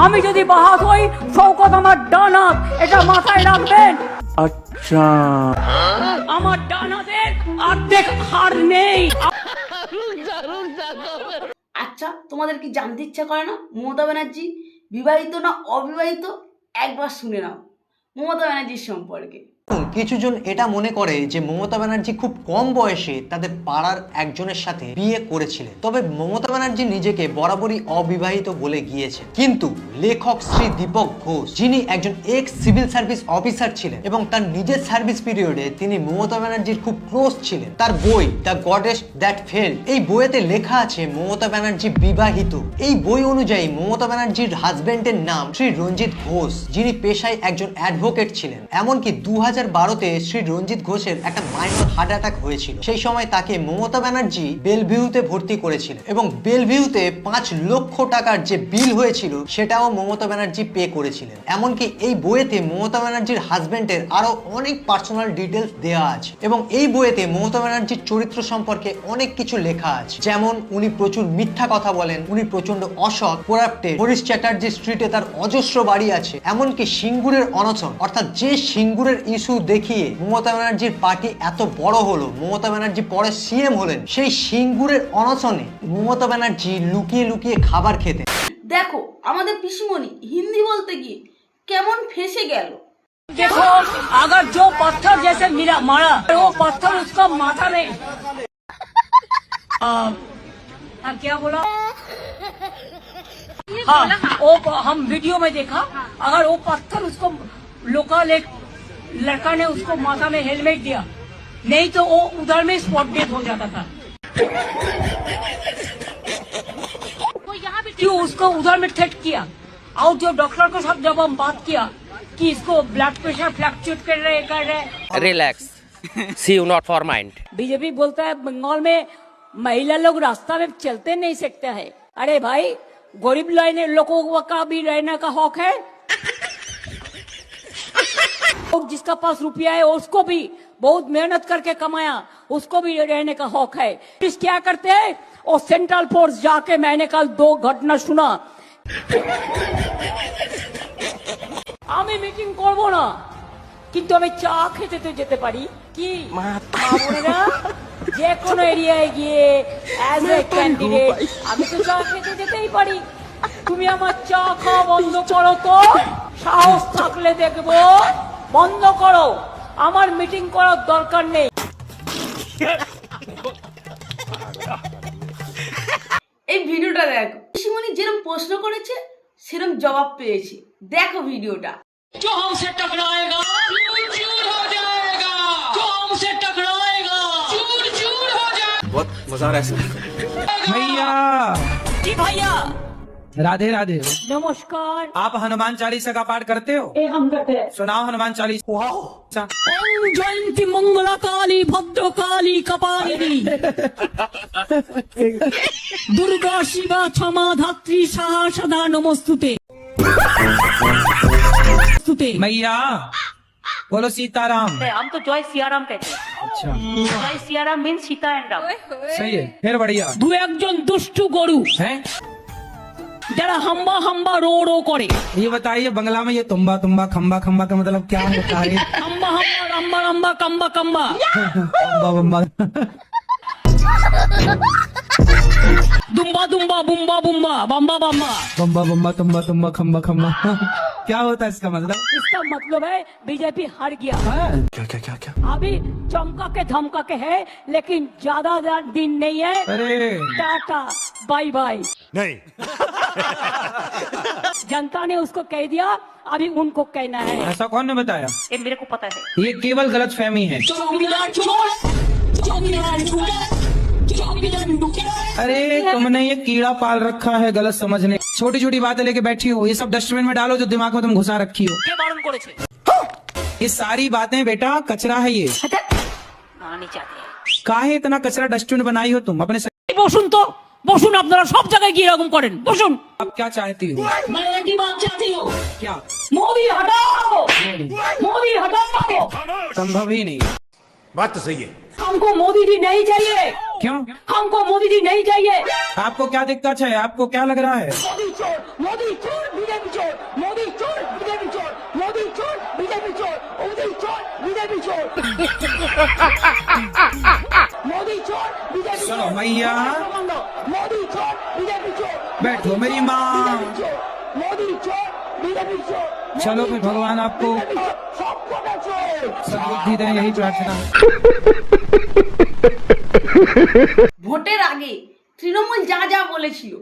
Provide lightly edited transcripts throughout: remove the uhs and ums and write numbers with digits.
আমি যদি বাহাত হই শওকত আমার ডান হাত, এটা মাথায় রাখবেন। আচ্ছা, আমার ডান হাতের অর্ধেক হাড় নেই। আচ্ছা, তোমাদের কি জানতে ইচ্ছা করে না মমতা ব্যানার্জি বিবাহিত না অবিবাহিত? একবার শুনে নাও মমতা ব্যানার্জির সম্পর্কে। কিছু জন এটা মনে করে যে মমতা ব্যানার্জি খুব কম বয়সে তাদের পাড়ার একজনের সাথে বিয়ে করেছিলেন। তবে মমতা ব্যানার্জি নিজেকে বরাবরই অবিবাহিত বলে গিয়েছেন। কিন্তু লেখক শ্রী দীপক ঘোষ, যিনি একজন এক্স সিভিল সার্ভিস অফিসার ছিলেন এবং তার নিজের সার্ভিস পিরিয়ডে তিনি মমতা ব্যানার্জির খুব ক্লোজ ছিলেন, তার বই দ্য গডেস দ্যাট ফেল, এই বইয়েতে লেখা আছে মমতা ব্যানার্জি বিবাহিত। এই বই অনুযায়ী মমতা ব্যানার্জির হাজবেন্ডের নাম শ্রী রঞ্জিত ঘোষ, যিনি পেশায় একজন অ্যাডভোকেট ছিলেন। এমনকি 2012-তে শ্রী রঞ্জিত ঘোষের একটা মাইনর হার্ট অ্যাটাক হয়েছিল। সেই সময় তাকে মমতা ব্যানার্জি বেলভিউতে ভর্তি করেছিলেন এবং বেলভিউতে 5 লক্ষ টাকার যে বিল হয়েছিল সেটাও মমতা ব্যানার্জি পে করেছিলেন। এমনকি এই বইয়েতে মমতা ব্যানার্জির হাজবেন্ডের আরো অনেক পার্সোনাল ডিটেলস দেওয়া আছে এবং এই বইয়েতে মমতা ব্যানার্জির চরিত্র সম্পর্কে অনেক কিছু লেখা আছে। যেমন উনি প্রচুর মিথ্যা কথা বলেন, উনি প্রচন্ড অসৎ, করাপ্টেড, হরিশ চ্যাটার্জি স্ট্রিটে তার অজস্র বাড়ি আছে, এমনকি সিঙ্গুরের অনশন, অর্থাৎ যে সিঙ্গুরের ইস্যু দেখিয়ে মমতা ব্যানার্জির পার্টি এত বড় হলো, মমতা ব্যানার্জি পরে সিএম হলেন, সেই সিঙ্গুরের অনশনে মমতা ব্যানার্জি লুকিয়ে লুকিয়ে খাবার খেতেন। দেখো আমাদের পিসিমণি হিন্দি বলতে গিয়ে কেমন ফেঁসে গেল। देखो, अगर जो पत्थर जैसे मिला मारा वो पत्थर उसका माथा में क्या बोला? हाँ, वो हम वीडियो में देखा, अगर वो पत्थर उसको लोकल एक लड़का ने उसको माथा में हेलमेट दिया, नहीं तो वो उधर में स्पॉट डेथ हो जाता था। क्यों उसको उधर में थ्रेट किया? और जो डॉक्टर के साथ जब हम बात किया कि इसको ब्लड प्रेशर फ्लक्चुएट कर रहे relax, see you not for mind. BJP बोलता है बंगाल में महिला लोग रास्ता में चलते नहीं सकते हैं। अरे भाई, गरीब लोगों का भी रहने का हक है। और जिसका पास रुपया है उसको भी बहुत मेहनत करके कमाया, उसको भी रहने का हक है। पुलिस क्या करते हैं? और सेंट्रल फोर्स जाके मैंने कल 2 घटना सुना। আমি মিটিং করব না, কিন্তু আমি চা খেতে তো যেতে পারি। কি বোনেরা, যে কোনো এরিয়ায় গিয়ে অ্যাজ এ ক্যান্ডিডেট আমি তো চা খেতে যেতেই পারি। তুমি আমার চা খাওয়া বন্ধ করো তো, সাহস থাকলে দেখবো। বন্ধ করো, আমার মিটিং করার দরকার নেই। এই ভিডিওটা দেখো, পিসিমণি যেরকম প্রশ্ন করেছে সেরকম জবাব পেয়েছে। দেখো ভিডিওটা। जो हमसे टकराएगा चूर हो जाएगा, जो हमसे टकराएगा चूर हो जाएगा। बहुत मजा आ रहा है। भैया, जी भैया, राधे राधे। नमस्कार। आप हनुमान चालीसा का पाठ करते हो? हम करते हैं। सुनाओ हनुमान चालीसा। अच्छा। ओम जयंती मंगला काली भद्र काली कपालिनी दुर्गा शिवा क्षमा धात्री सहा सदा नमस्तुते। मैया बोलो सीताराम। हम तो जय सियाराम कहते हैं। अच्छा, जय सियाराम मीन सीता एंड राम। सही है, फिर बढ़िया। दू एकजन दुष्ट गरु हैं? যারা হাম্বা হাম্বা রো রো করে। ये बताइए बंगला में ये तुम्बा तुम्बा खम्बा खम्बा का मतलब क्या होता है? হাম্বা হাম্বা রাম্বা রাম্বা কাম্বা কাম্বা। बम्बा बम्बा। दुम्बा दुम्बा बुम्बा बुम्बा बम्बा बम्बा। बम्बा बम्बा तुम्बा तुम्बा खम्बा खम्बा। क्या होता है इसका मतलब? इसका मतलब है बीजेपी हार गया। क्या क्या क्या क्या? अभी चमका के धमका के है, लेकिन ज्यादा दिन नहीं है। अरे टाटा बाय बाय। नहीं। जनता ने उसको कह दिया, अभी उनको कहना है। ऐसा कौन ने बताया? ये मेरे को पता है। ये केवल गलत फहमी है। अरे तुमने ये कीड़ा पाल रखा है गलत समझने, छोटी छोटी बातें लेके बैठी हो। ये सब डस्टबिन में डालो जो दिमाग में तुम घुसा रखी हो। কে বারণ করেছে? ये सारी बातें बेटा कचरा है ये। আনি চাতে। काहे इतना कचरा डस्टबिन बनाई हो तुम अपने বসুন তো, বসুন। আপনারা সব জায়গায় গিয়ে এরকম করেন, বসুন। आप क्या चाहती हो? मैं एक ही बात चाहती हूँ, क्या? मोदी हटाओ, मोदी हटाओ। संभव ही नहीं। बात तो सही है। हमको मोदी जी नहीं चाहिए, क्यों? हमको मोदी जी नहीं चाहिए। आपको क्या दिक्कत है? आपको क्या लग रहा है? मोदी चोर बीजेपी चोर। भैया মোদি চোর বিজেপি চোর बैठो मेरी माँ মোদি চোর বিজেপি চোর चलो फिर भगवान आपको সবকটা চোর सद्बुद्धि दें, यही प्रार्थना। ভোটের আগে তৃণমূল যা যা বলেছিল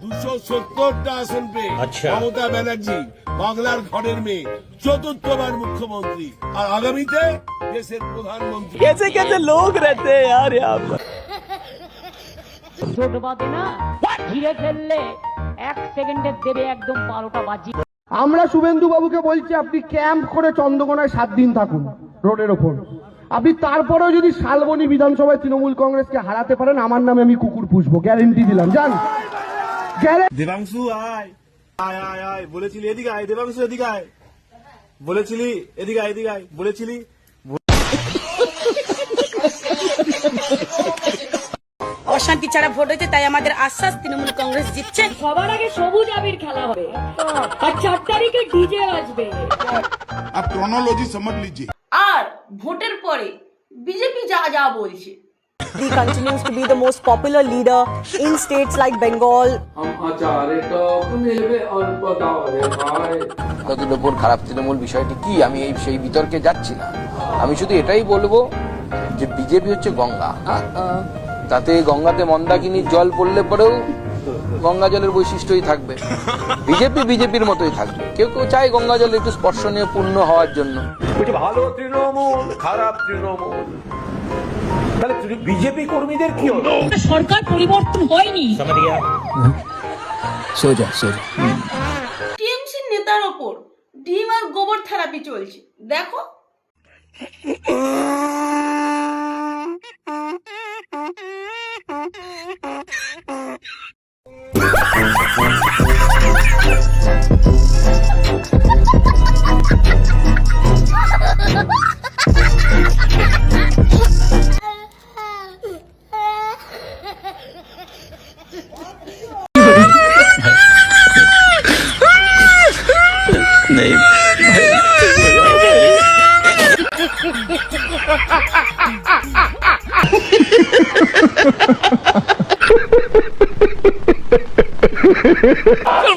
270টা আসন পেয়ে মমতা ব্যানার্জি বাংলার ঘরের মেয়ে চতুর্থবার মুখ্যমন্ত্রী আর আগামীতে দেশের প্রধানমন্ত্রী। চোট বাঁধে না ঘিরে ফেললে 1 সেকেন্ডে দেবে একদম 12টা বাজি। আমরা শুভেন্দু বাবুকে বলছি আপনি ক্যাম্প করে চন্দ্রকোনায় 7 দিন থাকুন রোডের ওপর। আপনি তারপরেও যদি শালবনী বিধানসভায় তৃণমূল কংগ্রেসকে হারাতে পারেন, আমার নামে আমি কুকুর পুষবো, গ্যারেন্টি দিলাম। যান দেবাংশু আয় আয় আয় আয় বলেছিলি এদিকে আয়, দেবাংশু এদিকে আয় বলেছিলি, এদিকে আয়, এদিকে আয় বলেছিলি। অশান্তি ছাড়া ভোট হয়েছে, তাই আমাদের আশ্বাস তৃণমূল কংগ্রেস জিতছে। সবার আগে সবুজ আবির খেলা হবে আর 4 তারিখে ডিজে আসবে। आप क्रोनोलॉजी समझ लीजिए। আর ভোটের পরে বিজেপি যা যা বলছে, He continues to be the most popular leader in states like Bengal. কতদিন ওপর খারাপ তৃণমূল বিষয়টি কি, আমি সেই বিতর্কে যাচ্ছি না। আমি শুধু এটাই বলবো যে বিজেপি হচ্ছে গঙ্গা, তাতে গঙ্গাতে মন্দাকিনীর জল পড়লে পরেও গঙ্গা জলের বৈশিষ্ট্যই থাকবে। বিজেপি বিজেপির মতোই থাকবে। কেউ কেউ চায় গঙ্গা জল একটু স্পর্শনীয় পূর্ণ হওয়ার জন্য। ভালো তৃণমূল, খারাপ তৃণমূল, তাহলে বিজেপি কর্মীদের কি হলো? সরকার পরিবর্তন হয়নি। টিএমসির নেতার ওপর ডিম আর গোবর থেরাপি চলছে, দেখো।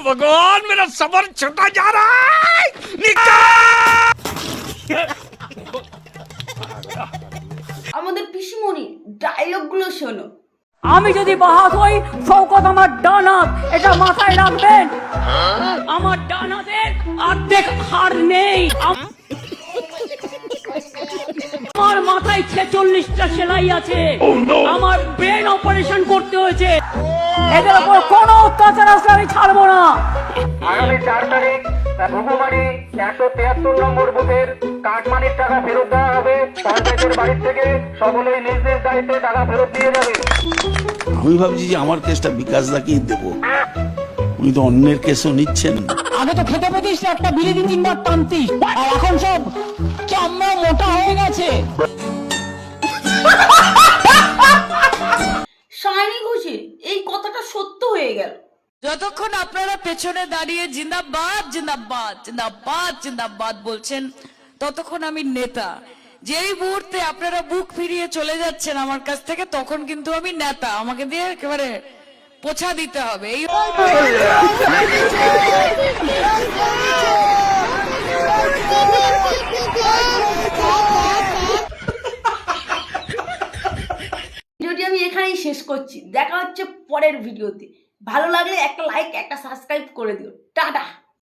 भगवान मेरा सबर छूटा जा रहा है। আমাদের পিসিমণি ডায়লগ গুলো শোনো। আমি যদি বাহাত হই, শওকত আমার ডান হাত, এটা মাথায় রাখবেন। আমার ডান হাতের অর্ধেক হাড় নেই। আমার মাথায় 46টা সেলাই আছে। আমার ব্রেন অপারেশন করতে হয়েছে। এদের উপর কোনো অত্যাচার আসলে আমি ছাড়বো না। আগামী 4 তারিখ ভুগুমারি 173 নম্বর বুথের কাটমানির টাকা ফেরত দেওয়া হবে। পঞ্চায়েতের বাড়ি থেকে সকলেই নিজ নিজ দায়িত্বে টাকা ফেরত দিয়ে যাবে। আমি ভাবছি যে আমার কেসটা বিকাশ দাকেই দেবো, উনি তো অন্যের কেসও নিচ্ছেন। আগে তো খেতে পেতিস না, একটা বিড়ি 3 বার টানতিস, আর এখন সব চামড়া মোটা হয়ে গেছে। শাইনি ঘোষের এই কথাটা সত্য হয়ে গেল। যতক্ষণ আপনারা পেছনে দাঁড়িয়ে জিন্দাবাদ জিন্দাবাদ জিন্দাবাদ জিন্দাবাদ বলছেন, ততক্ষণ আমি নেতা। যেই মুহূর্তে আপনারা বুক ফিরিয়ে চলে যাচ্ছেন আমার কাছ থেকে, তখন কিন্তু আমি নেতা। আমাকে দিয়ে একেবারে পোছা দিতে হবে। এই ভিডিওটি আমি এখানেই শেষ করছি। দেখা হচ্ছে পরের ভিডিওতে। ভালো লাগলে একটা লাইক, একটা সাবস্ক্রাইব করে দিও। টাটা।